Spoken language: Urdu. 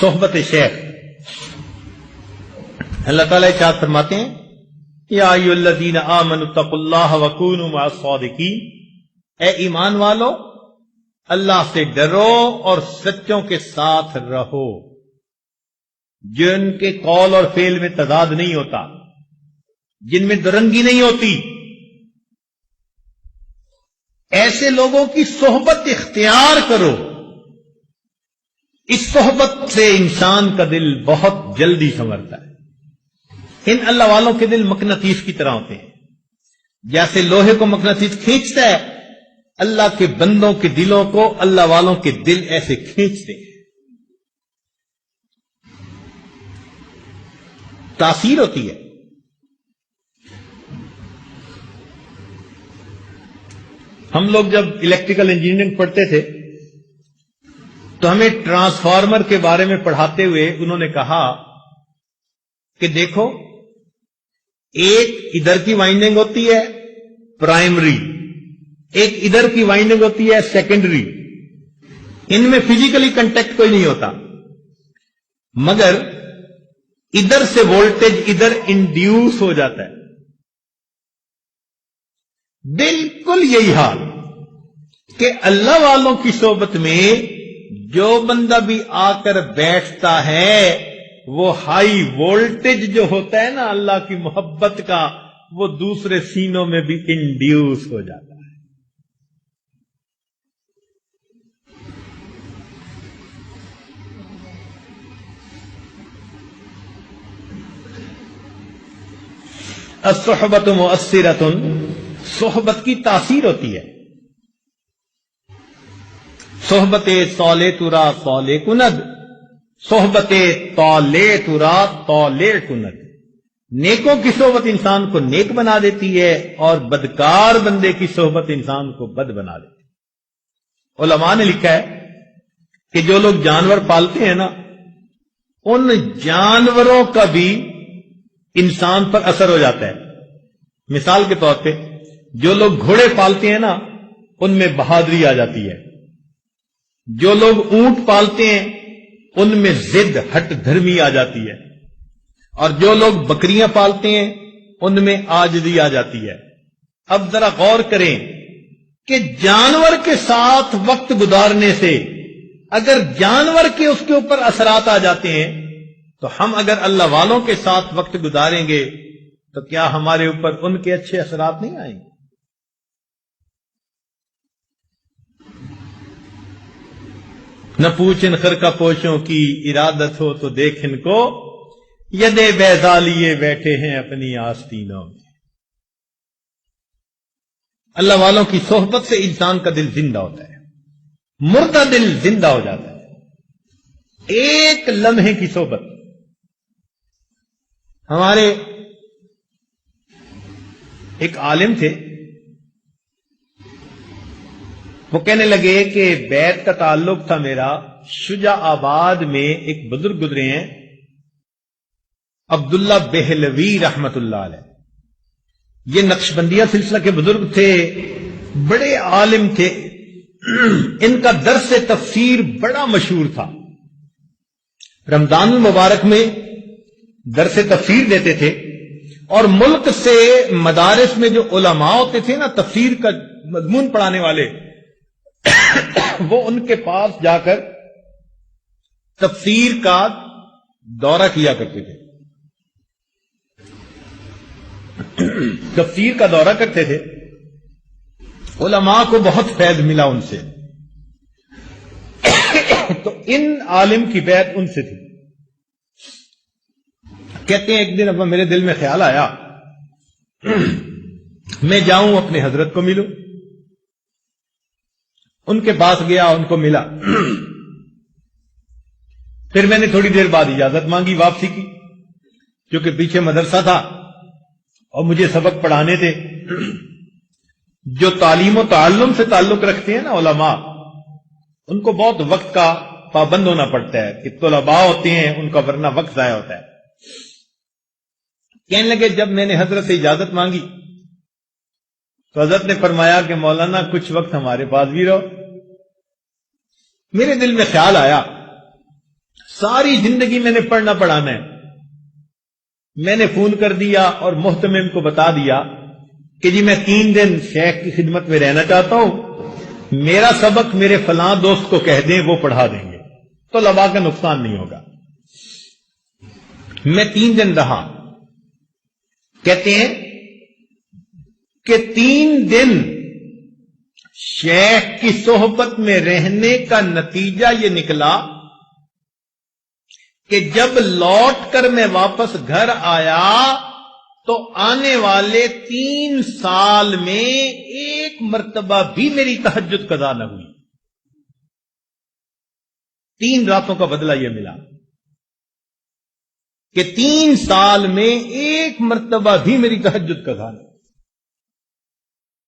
صحبت شیخ. اللہ تعالیٰ ارشاد فرماتے ہیں یا ایھا الذین آمنوا اتقوا اللہ وکونوا مع الصادقین، اے ایمان والو اللہ سے ڈرو اور سچوں کے ساتھ رہو، جن کے قول اور فعل میں تضاد نہیں ہوتا، جن میں درنگی نہیں ہوتی. ایسے لوگوں کی صحبت اختیار کرو. اس صحبت سے انسان کا دل بہت جلدی سنورتا ہے. ان اللہ والوں کے دل مقناطیس کی طرح ہوتے ہیں. جیسے لوہے کو مقناطیس کھینچتا ہے، اللہ کے بندوں کے دلوں کو اللہ والوں کے دل ایسے کھینچتے ہیں. تاثیر ہوتی ہے. ہم لوگ جب الیکٹریکل انجینئرنگ پڑھتے تھے تو ہمیں ٹرانسفارمر کے بارے میں پڑھاتے ہوئے انہوں نے کہا کہ دیکھو، ایک ادھر کی وائنڈنگ ہوتی ہے پرائمری، ایک ادھر کی وائنڈنگ ہوتی ہے سیکنڈری. ان میں فزیکلی کنٹیکٹ کوئی نہیں ہوتا، مگر ادھر سے وولٹیج ادھر انڈیوس ہو جاتا ہے. بالکل یہی حال کہ اللہ والوں کی صحبت میں جو بندہ بھی آ کر بیٹھتا ہے وہ ہائی وولٹیج جو ہوتا ہے نا اللہ کی محبت کا، وہ دوسرے سینوں میں بھی انڈیوس ہو جاتا ہے. الصحبت مؤثرۃ، صحبت کی تاثیر ہوتی ہے. صحبت صالح ترا صالح کند، صحبت طالع ترا طالع کند. نیکوں کی صحبت انسان کو نیک بنا دیتی ہے اور بدکار بندے کی صحبت انسان کو بد بنا دیتی ہے. علماء نے لکھا ہے کہ جو لوگ جانور پالتے ہیں نا، ان جانوروں کا بھی انسان پر اثر ہو جاتا ہے. مثال کے طور پہ جو لوگ گھوڑے پالتے ہیں نا، ان میں بہادری آ جاتی ہے. جو لوگ اونٹ پالتے ہیں ان میں ضد ہٹ دھرمی آ جاتی ہے. اور جو لوگ بکریاں پالتے ہیں ان میں عاجزی آ جاتی ہے. اب ذرا غور کریں کہ جانور کے ساتھ وقت گزارنے سے اگر جانور کے اس کے اوپر اثرات آ جاتے ہیں تو ہم اگر اللہ والوں کے ساتھ وقت گزاریں گے تو کیا ہمارے اوپر ان کے اچھے اثرات نہیں آئیں گے؟ نہ پوچھن خرقہ پوشوں کی ارادت ہو تو دیکھن کو، یدے بیضا لیے بیٹھے ہیں اپنی آستینوں میں. اللہ والوں کی صحبت سے انسان کا دل زندہ ہوتا ہے، مردہ دل زندہ ہو جاتا ہے. ایک لمحے کی صحبت. ہمارے ایک عالم تھے، وہ کہنے لگے کہ بیت کا تعلق تھا میرا شجاع آباد میں ایک بزرگ گزرے ہیں عبداللہ بہلوی رحمت اللہ علیہ. یہ نقشبندیہ سلسلہ کے بزرگ تھے، بڑے عالم تھے. ان کا درس تفسیر بڑا مشہور تھا. رمضان المبارک میں درس تفسیر دیتے تھے اور ملک سے مدارس میں جو علماء ہوتے تھے نا تفسیر کا مضمون پڑھانے والے، وہ ان کے پاس جا کر تفسیر کا دورہ کیا کرتے تھے. تفسیر کا دورہ کرتے تھے. علماء کو بہت فیض ملا ان سے. تو ان عالم کی بیعت ان سے تھی. کہتے ہیں ایک دن اب میرے دل میں خیال آیا میں جاؤں اپنے حضرت کو ملوں. ان کے پاس گیا، ان کو ملا. پھر میں نے تھوڑی دیر بعد اجازت مانگی واپسی کی، کیونکہ پیچھے مدرسہ تھا اور مجھے سبق پڑھانے تھے. جو تعلیم و تعلم سے تعلق رکھتے ہیں نا علماء، ان کو بہت وقت کا پابند ہونا پڑتا ہے کہ طلباء ہوتے ہیں ان کا ورنہ وقت ضائع ہوتا ہے. کہنے لگے جب میں نے حضرت سے اجازت مانگی تو حضرت نے فرمایا کہ مولانا کچھ وقت ہمارے پاس بھی رہو. میرے دل میں خیال آیا ساری زندگی میں نے پڑھنا پڑھانا ہے. میں نے فون کر دیا اور محتمم کو بتا دیا کہ جی میں 3 دن شیخ کی خدمت میں رہنا چاہتا ہوں, میرا سبق میرے فلاں دوست کو کہہ دیں, وہ پڑھا دیں گے, تو طلباء کا نقصان نہیں ہوگا. میں 3 دن رہا. کہتے ہیں کہ 3 دن شیخ کی صحبت میں رہنے کا نتیجہ یہ نکلا کہ جب لوٹ کر میں واپس گھر آیا تو آنے والے 3 سال میں ایک مرتبہ بھی میری تہجد قضا نہ ہوئی. 3 راتوں کا بدلہ یہ ملا کہ 3 سال میں ایک مرتبہ بھی میری تہجد قضا نہ ہوئی.